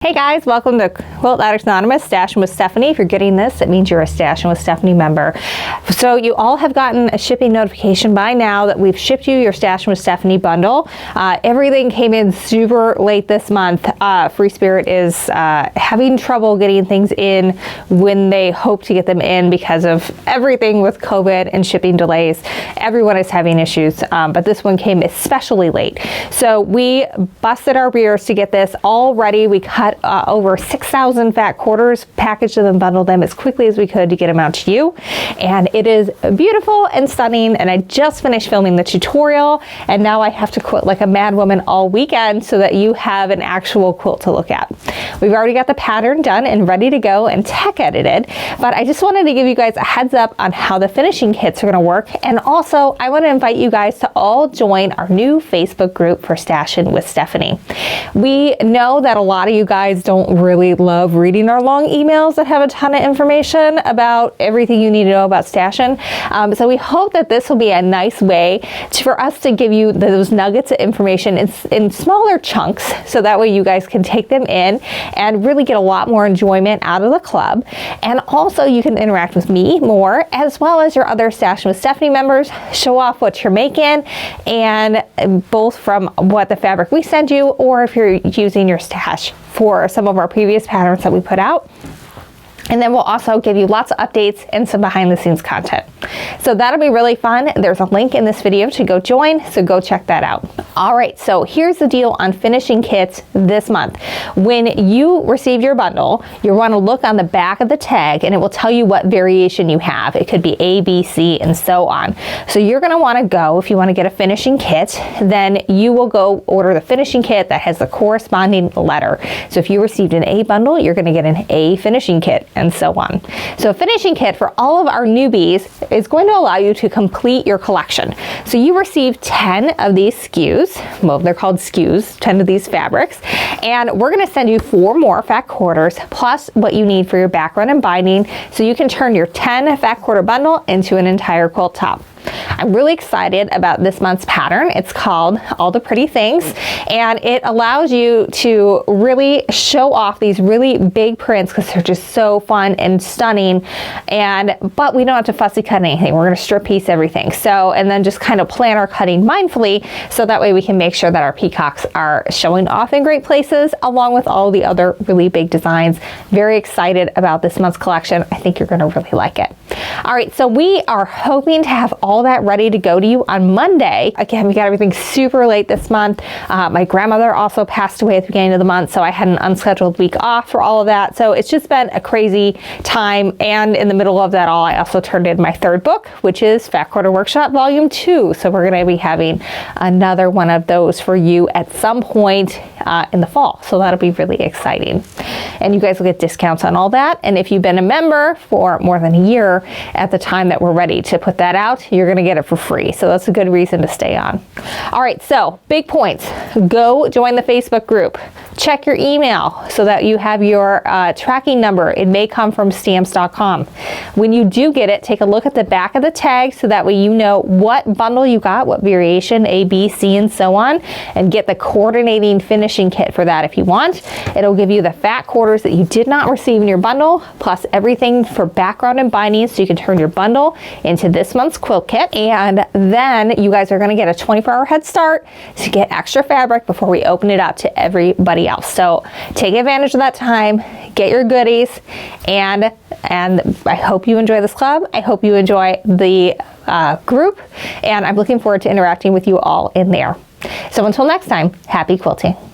Hey guys, welcome to Quilt Addicts Anonymous, Stashin with Stephanie. If you're getting this, it means you're a Stashin with Stephanie member. So you all have gotten a shipping notification by now that we've shipped you your Stashin with Stephanie bundle. Everything came in super late this month. Free Spirit is having trouble getting things in when they hope to get them in because of everything with COVID and shipping delays. Everyone is having issues, but this one came especially late. So we busted our rears to get this all ready. We cut over 6,000 fat quarters, packaged them and bundled them as quickly as we could to get them out to you. And it is beautiful and stunning. And I just finished filming the tutorial, and now I have to quilt like a mad woman all weekend so that you have an actual quilt to look at. We've already got the pattern done and ready to go and tech edited, but I just wanted to give you guys a heads up on how the finishing kits are going to work. And also I want to invite you guys to all join our new Facebook group for Stashin with Stephanie. We know that a lot of you guys don't really love reading our long emails that have a ton of information about everything you need to know about Stashin. So we hope that this will be a nice way for us to give you those nuggets of information in smaller chunks, so that way you guys can take them in and really get a lot more enjoyment out of the club. And also you can interact with me more, as well as your other Stashin with Stephanie members, show off what you're making, and both from what the fabric we send you, or if you're using your stash for some of our previous patterns that we put out. And then we'll also give you lots of updates and some behind the scenes content. So that'll be really fun. There's a link in this video to go join, so go check that out. All right, so here's the deal on finishing kits this month. When you receive your bundle, you'll want to look on the back of the tag and it will tell you what variation you have. It could be A, B, C, and so on. So you're going to want to go, if you want to get a finishing kit, then you will go order the finishing kit that has the corresponding letter. So if you received an A bundle, you're going to get an A finishing kit, and so on. So a finishing kit for all of our newbies is going to allow you to complete your collection. So you receive 10 of these SKUs. Well, they're called SKUs, 10 of these fabrics. And we're going to send you 4 more fat quarters, plus what you need for your background and binding, so you can turn your 10 fat quarter bundle into an entire quilt top. I'm really excited about this month's pattern. It's called All the Pretty Things, and it allows you to really show off these really big prints because they're just so fun and stunning. But we don't have to fussy cut anything. We're going to strip piece everything. So, and then just kind of plan our cutting mindfully, so that way we can make sure that our peacocks are showing off in great places, along with all the other really big designs. Very excited about this month's collection. I think you're going to really like it. All right, so we are hoping to have all that ready to go to you on Monday. Again, we got everything super late this month. My grandmother also passed away at the beginning of the month, so I had an unscheduled week off for all of that. So it's just been a crazy time. And in the middle of that all, I also turned in my 3rd book, which is Fat Quarter Workshop Volume 2. So we're going to be having another one of those for you at some point in the fall. So that'll be really exciting. And you guys will get discounts on all that. And if you've been a member for more than a year at the time that we're ready to put that out, you're going to get it for free. So that's a good reason to stay on. All right, so big points. Go join the Facebook group. Check your email so that you have your tracking number. It may come from stamps.com. When you do get it, take a look at the back of the tag so that way you know what bundle you got, what variation, A, B, C, and so on, and get the coordinating finishing kit for that if you want. It'll give you the fat quarters that you did not receive in your bundle, plus everything for background and binding, so you can turn your bundle into this month's quilt kit. And then you guys are going to get a 24-hour head start to get extra fabric before we open it up to everybody else. So take advantage of that time, get your goodies, and I hope you enjoy this club. I hope you enjoy the group, and I'm looking forward to interacting with you all in there. So until next time, happy quilting.